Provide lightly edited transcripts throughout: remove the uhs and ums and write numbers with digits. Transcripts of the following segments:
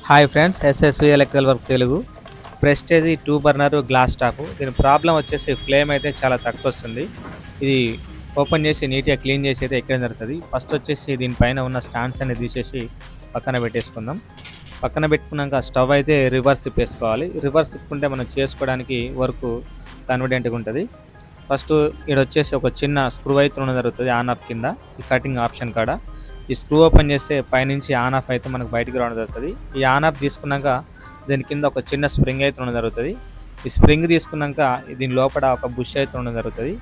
Hi friends, SSV electrical work Telugu. Prestige 2 burner glass top. దీని problem వచ్చేసి flame అయితే చాలా తక్కువ వస్తుంది. ఇది ఓపెన్ చేసి నీట్గా క్లీన్ చేసి అయితే ఎక్కడం జరుగుతుంది. ఫస్ట్ వచ్చేసి దీనిపైన ఉన్న స్టాండ్స్ అనేది తీసేసి పక్కన పెట్టేసుకుందాం. పక్కన పెట్టుకున్నాక స్టవ్ అయితే రివర్స్ తిప్పేసుకోవాలి. రివర్స్ తిప్పుకుంటే మనం చేసుకోవడానికి వర్క్ కన్వీనియంట్గా ఉంటుంది. ఫస్ట్ ఇక్కడ వచ్చేసి ఒక చిన్న స్క్రూ అయితే ఉండడం జరుగుతుంది ఆన్ ఆఫ్ కింద, ఈ కటింగ్ ఆప్షన్ కాడ. ఈ స్క్రూ ఓపెన్ చేస్తే పైనుంచి ఆన్ ఆఫ్ అయితే మనకు బయటికి రావడం జరుగుతుంది. ఈ ఆన్ ఆఫ్ తీసుకున్నాక దీని కింద ఒక చిన్న స్ప్రింగ్ అయితే ఉండడం జరుగుతుంది. ఈ స్ప్రింగ్ తీసుకున్నాక దీని లోపల ఒక బుష్ అయితే ఉండడం జరుగుతుంది.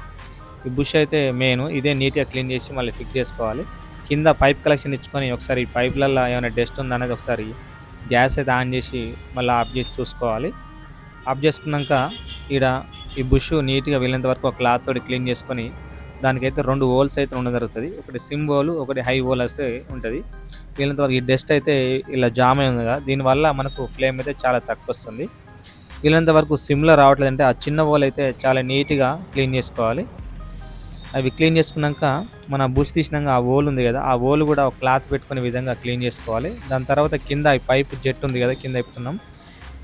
ఈ బుష్ అయితే మెయిన్, ఇదే నీట్గా క్లీన్ చేసి మళ్ళీ ఫిక్స్ చేసుకోవాలి. కింద పైప్ కలెక్షన్ ఇచ్చుకొని ఒకసారి ఈ పైప్లలో ఏమైనా డస్ట్ ఉందా అనేది ఒకసారి గ్యాస్ అయితే ఆన్ చేసి మళ్ళీ ఆఫ్ చేసి చూసుకోవాలి. ఆఫ్ చేసుకున్నాక ఈడ ఈ బుష్ నీట్గా వెళ్ళేంత వరకు ఒక క్లాత్ తోటి క్లీన్ చేసుకొని దానికైతే 2 హోల్స్ అయితే ఉండడం జరుగుతుంది. ఒకటి సిమ్ హోల్, ఒకటి హై హోల్ అయితే ఉంటుంది. వీళ్ళంత వరకు ఈ డస్ట్ అయితే ఇలా జామ్ అయి ఉంది కదా, దీనివల్ల మనకు ఫ్లేమ్ అయితే చాలా తక్కువ వస్తుంది. వీళ్ళంత వరకు సిమ్లో రావట్లేదంటే ఆ చిన్న హోల్ అయితే చాలా నీట్గా క్లీన్ చేసుకోవాలి. అవి క్లీన్ చేసుకున్నాక మన బుష్ తీసినాక ఆ హోల్ ఉంది కదా, ఆ హోల్ కూడా ఒక క్లాత్ పెట్టుకునే విధంగా క్లీన్ చేసుకోవాలి. దాని తర్వాత కింద ఈ పైప్ జెట్ ఉంది కదా, కింద ఇప్పుతున్నాం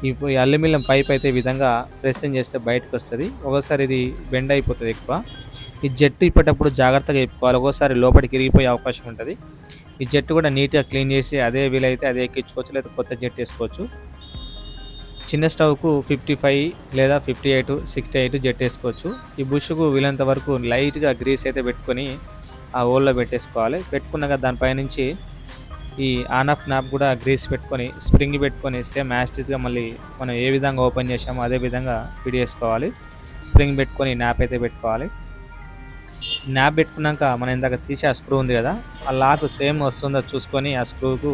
ఈ అల్యూమినియం పైప్ అయితే ఈ విధంగా ప్రెస్సింగ్ చేస్తే బయటకు వస్తుంది. ఒకసారి ఇది బెండ్ అయిపోతుంది ఎక్కువ. ఈ జెట్ ఇప్పేటప్పుడు జాగ్రత్తగా ఇప్పుకోవాలి, ఒక్కోసారి లోపలికి ఇరిగిపోయే అవకాశం ఉంటుంది. ఈ జెట్ కూడా నీట్గా క్లీన్ చేసి అదే వీలైతే అదే ఎక్కించుకోవచ్చు, లేదా కొత్త జెట్ వేసుకోవచ్చు. చిన్న స్టవ్కు 55 లేదా 58, 68 జెట్ వేసుకోవచ్చు. ఈ బుష్కు వీలంత వరకు లైట్గా గ్రీస్ అయితే పెట్టుకొని ఆ హోల్లో పెట్టేసుకోవాలి. పెట్టుకున్నాక దానిపైనుంచి ఈ ఆన్ ఆఫ్ నాబ్ కూడా గ్రీస్ పెట్టుకొని స్ప్రింగ్ పెట్టుకొని సేమ్ యాస్టిస్గా మళ్ళీ మనం ఏ విధంగా ఓపెన్ చేసామో అదే విధంగా ఫిట్ చేసుకోవాలి. స్ప్రింగ్ పెట్టుకొని నాప్ అయితే పెట్టుకోవాలి. నాప్ పెట్టుకున్నాక మనం ఇందాక తీసి ఆ స్క్రూ ఉంది కదా, ఆ లాక్ సేమ్ వస్తుందో చూసుకొని ఆ స్క్రూకు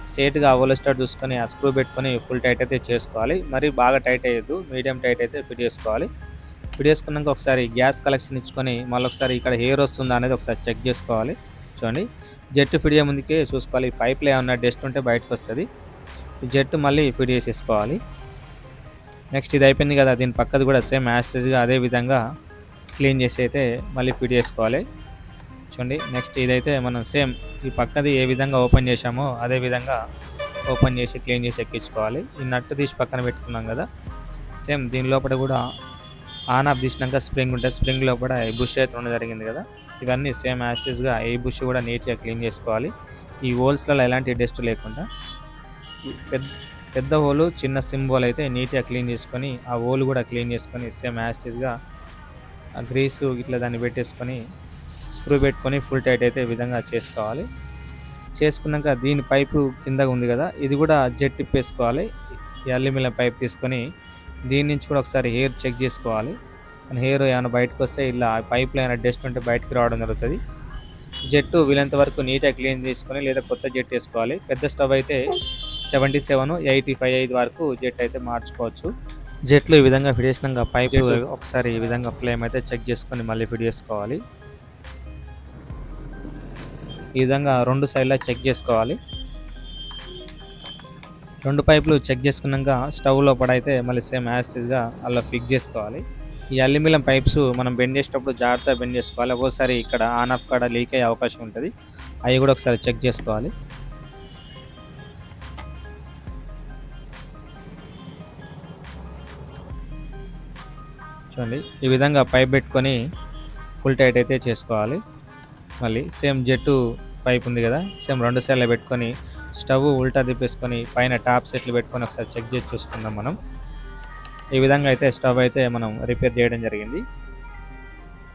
స్ట్రేట్గా అవలేస్టార్ చూసుకొని ఆ స్క్రూ పెట్టుకొని ఫుల్ టైట్ అయితే చేసుకోవాలి. మరి బాగా టైట్ అయ్యద్దు, మీడియం టైట్ అయితే ఫిట్ చేసుకోవాలి. ఫిట్ చేసుకున్నాక ఒకసారి గ్యాస్ కలెక్షన్ ఇచ్చుకొని మళ్ళీ ఒకసారి ఇక్కడ హెయిర్ వస్తుందా అనేది ఒకసారి చెక్ చేసుకోవాలి. చూడండి, జెట్ ఫిట్ అయ్యే ముందుకే చూసుకోవాలి. పైప్లో ఏమన్నా డస్ట్ ఉంటే బయటకు వస్తుంది. ఈ జెట్ మళ్ళీ ఫిట్ చేసేసుకోవాలి. నెక్స్ట్ ఇది అయిపోయింది కదా, దీని పక్కది కూడా సేమ్ యాస్టేజ్గా అదే విధంగా క్లీన్ చేసి అయితే మళ్ళీ ఫిట్ చేసుకోవాలి. చూడండి, నెక్స్ట్ ఇదైతే మనం సేమ్ ఈ పక్కది ఏ విధంగా ఓపెన్ చేసామో అదే విధంగా ఓపెన్ చేసి క్లీన్ చేసి ఎక్కించుకోవాలి. ఈ నట్టు తీసి పక్కన పెట్టుకున్నాం కదా, సేమ్ దీని లోపల కూడా ఆన్ ఆఫ్ తీసినాక స్ప్రింగ్ ఉంటుంది. స్ప్రింగ్ లోపల ఈ బుష్ అయితే ఉండడం జరిగింది కదా, ఇవన్నీ సేమ్ యాస్టేజ్గా ఈ బుష్ కూడా నీట్గా క్లీన్ చేసుకోవాలి. ఈ హోల్స్లలో ఎలాంటి డస్ట్ లేకుండా పెద్ద హోలు చిన్న సిమ్ హోల్ అయితే నీట్గా క్లీన్ చేసుకొని ఆ హోల్ కూడా క్లీన్ చేసుకొని సేమ్ యాస్టేజ్గా ఆ గ్రీసు ఇట్లా దాన్ని పెట్టేసుకొని స్క్రూ పెట్టుకొని ఫుల్ టైట్ అయితే ఈ విధంగా చేసుకోవాలి. చేసుకున్నాక దీని పైపు కింద ఉంది కదా, ఇది కూడా జెట్ తిప్పేసుకోవాలి. ఈ అల్యూమినియం పైప్ తీసుకొని దీని నుంచి కూడా ఒకసారి హెయిర్ చెక్ చేసుకోవాలి. హెయిర్ ఏమైనా బయటకు వస్తే ఇలా పైప్లో ఏమైనా డస్ట్ ఉంటే బయటకు రావడం జరుగుతుంది. జెట్టు వీలంత వరకు నీట్గా క్లీన్ చేసుకొని లేదా కొత్త జెట్ వేసుకోవాలి. పెద్ద స్టవ్ అయితే 77, 85 వరకు జెట్ అయితే మార్చుకోవచ్చు. జెట్లు ఈ విధంగా ఫిట్ చేసినాక పైప్ ఒకసారి ఈ విధంగా ఫ్లేమ్ అయితే చెక్ చేసుకొని మళ్ళీ ఫిట్ చేసుకోవాలి. ఈ విధంగా 2 సైడ్లా చెక్ చేసుకోవాలి. 2 పైపులు చెక్ చేసుకున్నాక స్టవ్ లోపల అయితే మళ్ళీ సేమ్ యాస్టేజ్గా అలా ఫిక్స్ చేసుకోవాలి. ఈ అల్యూమినియం పైప్స్ మనం బెండ్ చేసేటప్పుడు జాగ్రత్తగా బెండ్ చేసుకోవాలి. ఒక్కోసారి ఇక్కడ ఆన్ ఆఫ్ కాడ లీక్ అయ్యే అవకాశం ఉంటుంది, అవి కూడా ఒకసారి చెక్ చేసుకోవాలి. చూడండి, ఈ విధంగా పైప్ పెట్టుకొని ఫుల్ టైట్ అయితే చేసుకోవాలి. మళ్ళీ సేమ్ జెట్టు పైప్ ఉంది కదా, సేమ్ 2 సైడ్లో పెట్టుకొని స్టవ్ ఉల్టా తిప్పేసుకొని పైన టాప్ సెట్లు పెట్టుకొని ఒకసారి చెక్ చేసి చూసుకుందాం మనం. ఈ విధంగా అయితే స్టవ్ అయితే మనం రిపేర్ చేయడం జరిగింది.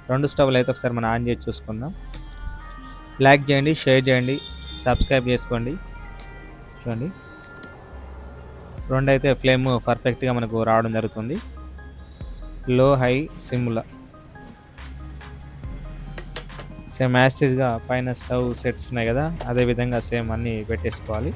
2 స్టవ్లు అయితే ఒకసారి మనం ఆన్ చేసి చూసుకుందాం. లైక్ చేయండి, షేర్ చేయండి, సబ్స్క్రైబ్ చేసుకోండి. చూడండి, 2 అయితే ఫ్లేమ్ పర్ఫెక్ట్గా మనకు రావడం జరుగుతుంది. లో హై సిమ్ల సేమ్ యాస్టేజ్గా పైన స్టవ్ సెట్స్ ఉన్నాయి కదా, అదే విధంగా సేమ్ అన్నీ పెట్టేసుకోవాలి.